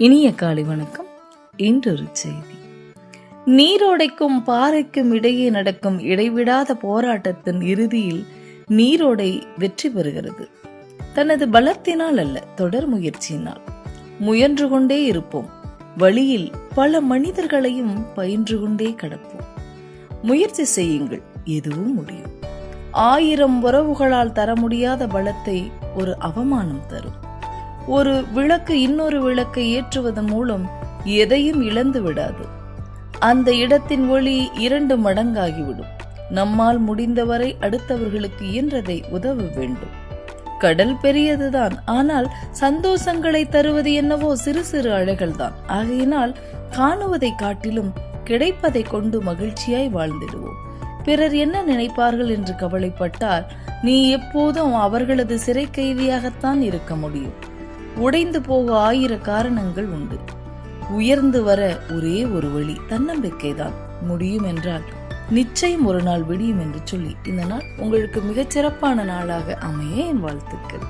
இனிய காலை வணக்கம். இன்றொரு செய்தி. நீரோடைக்கும் பாறைக்கும் இடையே நடக்கும் இடைவிடாத போராட்டத்தின் இறுதியில் நீரோடை வெற்றி பெறுகிறது. தனது பலத்தினால் அல்ல, தொடர் முயற்சியினால். முயன்று கொண்டே இருப்போம். வழியில் பல மனிதர்களையும் பயின்று கொண்டே கடப்போம். முயற்சி செய்யுங்கள், எதுவும் முடியும். 1000 உறவுகளால் தர முடியாத பலத்தை ஒரு அவமானம் தரும். ஒரு விளக்கு இன்னொரு விளக்கை ஏற்றுவதன் மூலம் எதையும் இழந்து விடாது. அந்த இடத்தின் ஒளி 2 மடங்காகிவிடும். நம்மால் முடிந்தவரை அடுத்தவர்களுக்கு இயன்றதை உதவ வேண்டும். கடல் பெரியதுதான், ஆனால் சந்தோஷங்களை தருவது என்னவோ சிறு சிறு அலைகள்தான். ஆகையினால் காணுவதை காட்டிலும் கிடைப்பதை கொண்டு மகிழ்ச்சியாய் வாழ்ந்திடுவோம். பிறர் என்ன நினைப்பார்கள் என்று கவலைப்பட்டால் நீ எப்போதும் அவர்களது சிறை கைதியாகத்தான் இருக்க முடியும். உடைந்து போக 1000 காரணங்கள் உண்டு. உயர்ந்து வர ஒரே ஒரு வழி தன்னம்பிக்கைதான். முடியும் என்றால் நிச்சயம் ஒரு நாள் விடியும் என்று சொல்லி இந்த நாள் உங்களுக்கு மிகச்சிறப்பான நாளாக அமைய என் வாழ்த்துக்கள்.